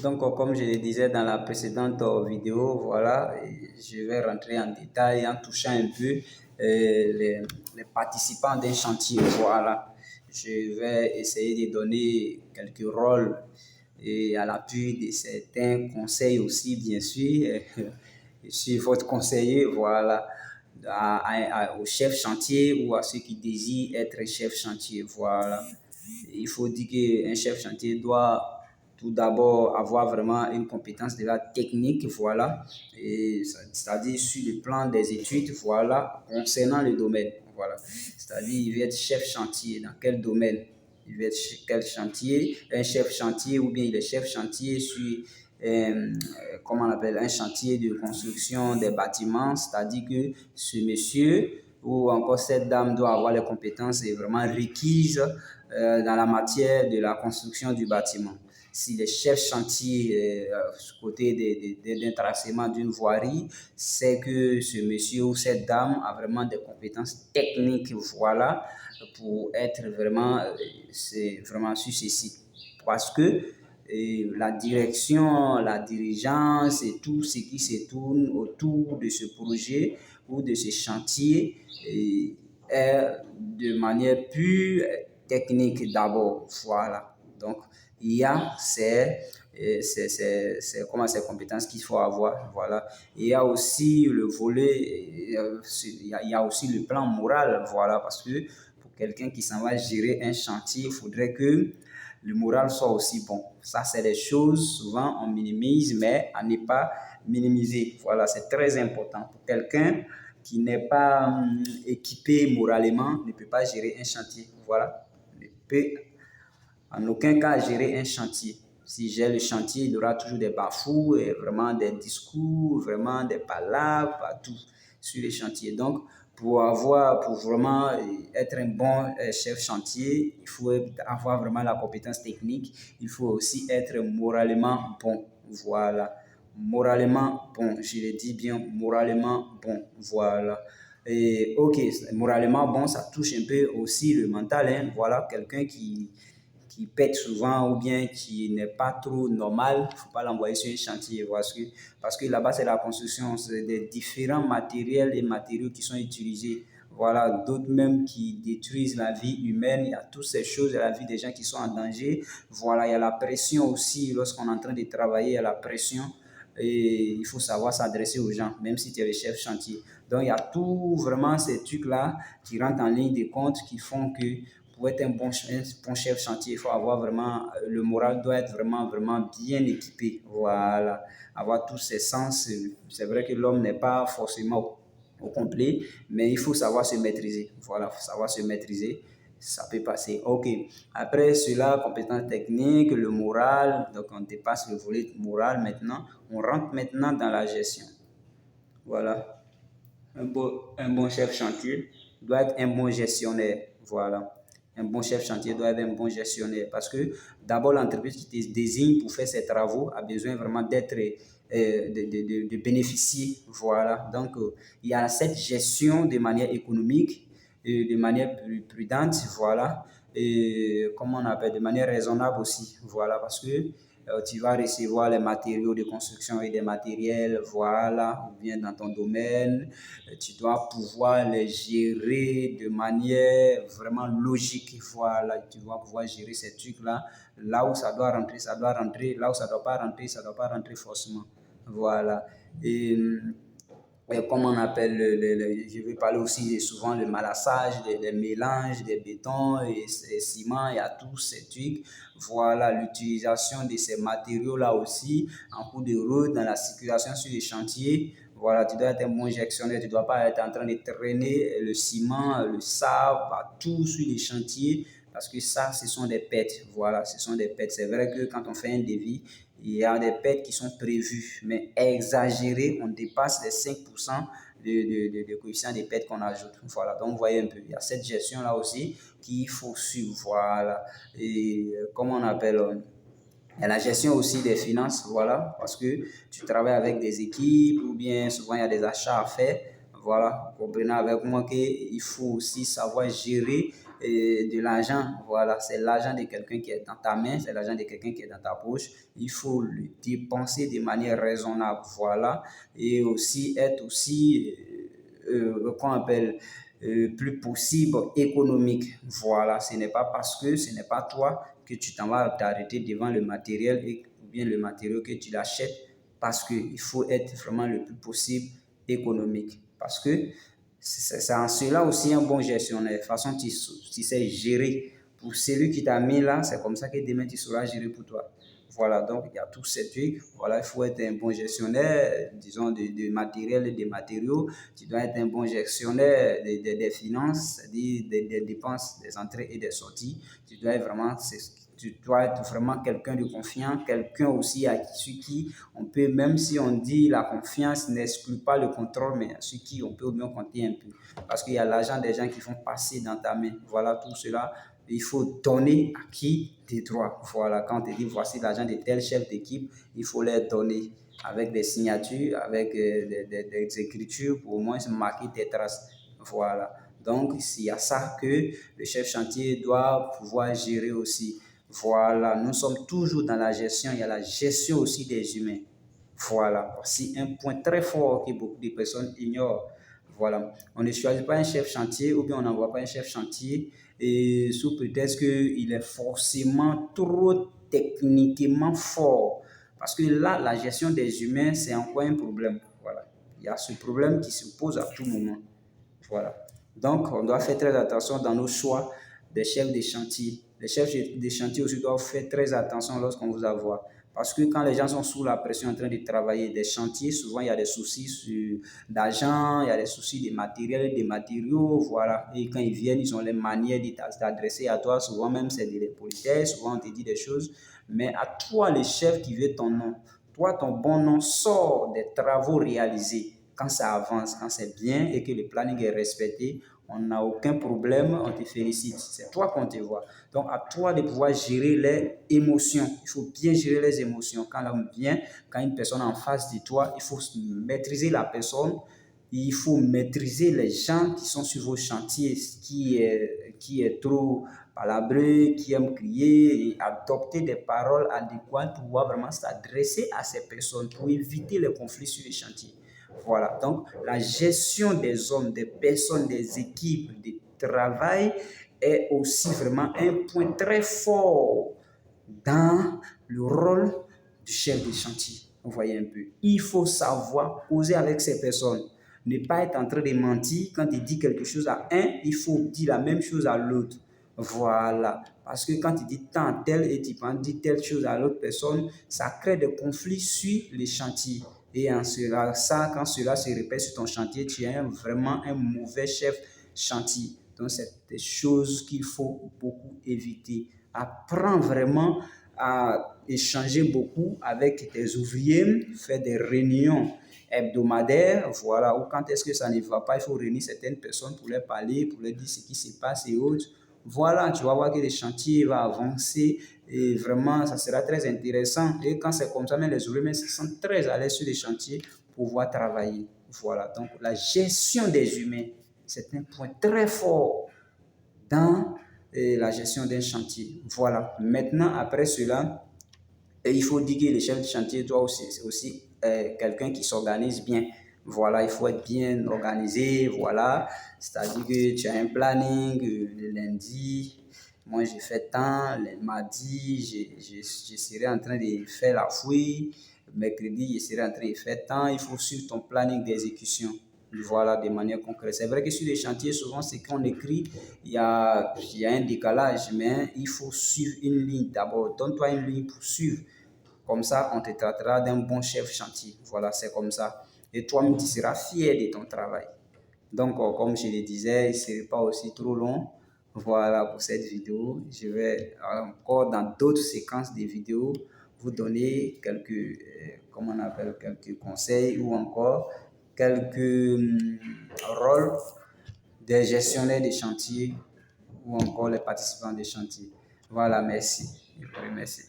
Donc, comme je le disais dans la précédente vidéo, voilà, et je vais rentrer en détail en touchant un peu les participants d'un chantier. Voilà, je vais essayer de donner quelques rôles et à l'appui de certains conseils aussi, bien sûr. Je suis votre conseiller, voilà, au chef chantier ou à ceux qui désirent être chef chantier. Voilà. Il faut dire qu'un chef chantier doit tout d'abord avoir vraiment une compétence de la technique, voilà, et c'est-à-dire sur le plan des études, voilà, concernant le domaine, voilà. C'est-à-dire, il veut être chef chantier dans quel domaine? Il veut être quel chantier? Un chef chantier ou bien il est chef chantier sur comment on appelle, un chantier de construction des bâtiments, c'est-à-dire que ce monsieur ou encore cette dame doit avoir les compétences vraiment requises dans la matière de la construction du bâtiment. Si les chefs chantier côté d'un tracement d'une voirie, c'est que ce monsieur ou cette dame a vraiment des compétences techniques, voilà, pour être vraiment, c'est vraiment sur ceci. Parce que la direction, la dirigeance et tout ce qui se tourne autour de ce projet ou de ce chantier est de manière plus technique d'abord. Voilà. Donc, il y a ces compétences qu'il faut avoir. Voilà. Il y a aussi le volet, il y a aussi le plan moral. Voilà. Parce que pour quelqu'un qui s'en va gérer un chantier, il faudrait que le moral soit aussi bon. Ça, c'est des choses, souvent, on minimise, mais à ne pas minimiser. Voilà, c'est très important. Pour quelqu'un qui n'est pas équipé moralement, ne peut pas gérer un chantier. Voilà, ne peut en aucun cas gérer un chantier. Si j'ai le chantier, il y aura toujours des bafoues, et vraiment des discours, vraiment des palabres, partout sur les chantiers. Donc, pour vraiment être un bon chef chantier, il faut avoir vraiment la compétence technique. Il faut aussi être moralement bon. Voilà. Moralement bon. Je le dis bien, moralement bon. Voilà. Et ok, moralement bon, ça touche un peu aussi le mental. Hein. Voilà, quelqu'un qui pète souvent ou bien qui n'est pas trop normal, il ne faut pas l'envoyer sur un chantier parce que là-bas, c'est la construction, c'est des différents matériels et matériaux qui sont utilisés. Voilà, d'autres même qui détruisent la vie humaine. Il y a toutes ces choses, la vie des gens qui sont en danger. Voilà, il y a la pression aussi lorsqu'on est en train de travailler, il y a la pression et il faut savoir s'adresser aux gens, même si tu es le chef chantier. Donc, il y a tout vraiment ces trucs-là qui rentrent en ligne de compte qui font que pour être un bon chef chantier, il faut avoir vraiment, le moral doit être vraiment, vraiment bien équipé. Voilà, avoir tous ses sens. C'est vrai que l'homme n'est pas forcément au complet, mais il faut savoir se maîtriser. Voilà, faut savoir se maîtriser. Ça peut passer. OK. Après cela, compétences techniques, le moral. Donc, on dépasse le volet moral maintenant. On rentre maintenant dans la gestion. Voilà. Un bon chef chantier doit être un bon gestionnaire. Voilà. Un bon chef chantier doit être un bon gestionnaire parce que d'abord, l'entreprise qui te désigne pour faire ses travaux a besoin vraiment d'être, de bénéficier. Voilà. Donc, il y a cette gestion de manière économique, de manière prudente, voilà, et comment on appelle, de manière raisonnable aussi. Voilà, parce que tu vas recevoir les matériaux de construction et des matériels, voilà, ou bien dans ton domaine, tu dois pouvoir les gérer de manière vraiment logique, voilà, tu dois pouvoir gérer ces trucs-là, là où ça doit rentrer, là où ça ne doit pas rentrer forcément, voilà, et comme on appelle, je vais parler aussi souvent le malassage, des mélanges, des bétons et ciments, il y a tous ces trucs. Voilà, l'utilisation de ces matériaux-là aussi en cours de route, dans la circulation sur les chantiers. Voilà, tu dois être un bon gestionnaire, tu ne dois pas être en train de traîner le ciment, le sable, partout sur les chantiers, parce que ça, ce sont des pertes. Voilà, ce sont des pertes. C'est vrai que quand on fait un devis, il y a des pertes qui sont prévues, mais exagérées, on dépasse les 5% de coefficient de pertes qu'on ajoute. Voilà, donc vous voyez un peu, il y a cette gestion-là aussi qu'il faut suivre. Voilà, et comment on appelle il y a la gestion aussi des finances, voilà, parce que tu travailles avec des équipes ou bien souvent il y a des achats à faire. Voilà, comprenez avec moi qu'il faut aussi savoir gérer de l'argent. Voilà, c'est l'argent de quelqu'un qui est dans ta main, c'est l'argent de quelqu'un qui est dans ta poche. Il faut le dépenser de manière raisonnable. Voilà, et aussi être aussi, qu'on appelle, plus possible économique. Voilà, ce n'est pas parce que ce n'est pas toi que tu t'en vas t'arrêter devant le matériel ou bien le matériau que tu l'achètes, parce qu'il faut être vraiment le plus possible économique. Parce que c'est en cela aussi un bon gestionnaire. De toute façon, tu sais gérer pour celui qui t'a mis là, c'est comme ça que demain tu sauras gérer pour toi. Voilà, donc il y a tous ces trucs. Voilà, il faut être un bon gestionnaire, disons, de matériel et de matériaux. Tu dois être un bon gestionnaire des finances, c'est-à-dire des dépenses, des entrées et des sorties. Tu dois être vraiment quelqu'un de confiant, quelqu'un aussi sur qui on peut, même si on dit la confiance n'exclut pas le contrôle, mais sur qui on peut au moins compter un peu. Parce qu'il y a l'argent des gens qui vont passer dans ta main. Voilà, tout cela, il faut donner à qui tes droits. Voilà, quand on te dit voici l'argent de tel chef d'équipe, il faut les donner avec des signatures, avec des écritures pour au moins marquer tes traces. Voilà. Donc, il y a ça que le chef chantier doit pouvoir gérer aussi. Voilà, nous sommes toujours dans la gestion, il y a la gestion aussi des humains. Voilà, voici un point très fort que beaucoup de personnes ignorent. Voilà, on ne choisit pas un chef chantier ou bien on n'envoie pas un chef chantier et sous prétexte qu'il est forcément trop techniquement fort. Parce que là, la gestion des humains, c'est encore un problème. Voilà, il y a ce problème qui se pose à tout moment. Voilà. Donc, on doit faire très attention dans nos choix des chefs de chantier. Les chefs de chantier aussi doivent faire très attention lorsqu'on vous envoie. Parce que quand les gens sont sous la pression en train de travailler des chantiers, souvent il y a des soucis d'argent, il y a des soucis de matériel, des matériaux, voilà. Et quand ils viennent, ils ont les manières d'adresser à toi. Souvent même c'est des politesses, souvent on te dit des choses. Mais à toi, le chef qui veut ton nom, toi, ton bon nom sort des travaux réalisés. Quand ça avance, quand c'est bien et que le planning est respecté, on n'a aucun problème, on te félicite. C'est toi qu'on te voit. Donc, à toi de pouvoir gérer les émotions. Il faut bien gérer les émotions. Quand l'homme vient, quand une personne est en face de toi, il faut maîtriser la personne. Il faut maîtriser les gens qui sont sur vos chantiers, qui est trop palabreux, qui aime crier, et adopter des paroles adéquates pour pouvoir vraiment s'adresser à ces personnes, pour éviter les conflits sur les chantiers. Voilà, donc la gestion des hommes, des personnes, des équipes, du travail est aussi vraiment un point très fort dans le rôle du chef de chantier. Vous voyez un peu. Il faut savoir causer avec ces personnes. Ne pas être en train de mentir. Quand il dit quelque chose à un, il faut dire la même chose à l'autre. Voilà. Parce que quand il dit tant tel et tu dis telle chose à l'autre personne, ça crée des conflits sur les chantiers. Et en cela, quand cela se répète sur ton chantier, tu es vraiment un mauvais chef chantier. Donc, c'est des choses qu'il faut beaucoup éviter. Apprends vraiment à échanger beaucoup avec tes ouvriers, faire des réunions hebdomadaires, voilà, ou quand est-ce que ça ne va pas, il faut réunir certaines personnes pour leur parler, pour leur dire ce qui se passe et autres. Voilà, tu vas voir que le chantier va avancer et vraiment, ça sera très intéressant. Et quand c'est comme ça, même les ouvriers se sentent très à l'aise sur les chantiers pour pouvoir travailler. Voilà, donc la gestion des humains, c'est un point très fort dans la gestion d'un chantier. Voilà, maintenant, après cela, il faut dire que le chef de chantier doit aussi quelqu'un qui s'organise bien. Voilà, il faut être bien organisé, voilà. C'est-à-dire que tu as un planning, le lundi, moi j'ai fait tant, le mardi, je serai en train de faire la fouille, mercredi, je serai en train de faire tant. Il faut suivre ton planning d'exécution. Voilà, de manière concrète. C'est vrai que sur les chantiers, souvent, c'est qu'on écrit, il y a un décalage, mais il faut suivre une ligne. D'abord, donne-toi une ligne pour suivre. Comme ça, on te traitera d'un bon chef chantier. Voilà, c'est comme ça. Et toi-même, tu seras fier de ton travail. Donc, comme je le disais, il ne serait pas aussi trop long. Voilà pour cette vidéo. Je vais encore dans d'autres séquences de vidéos vous donner comment on appelle, quelques conseils ou encore quelques rôles des gestionnaires de chantier ou encore les participants des chantiers. Voilà, merci. Merci.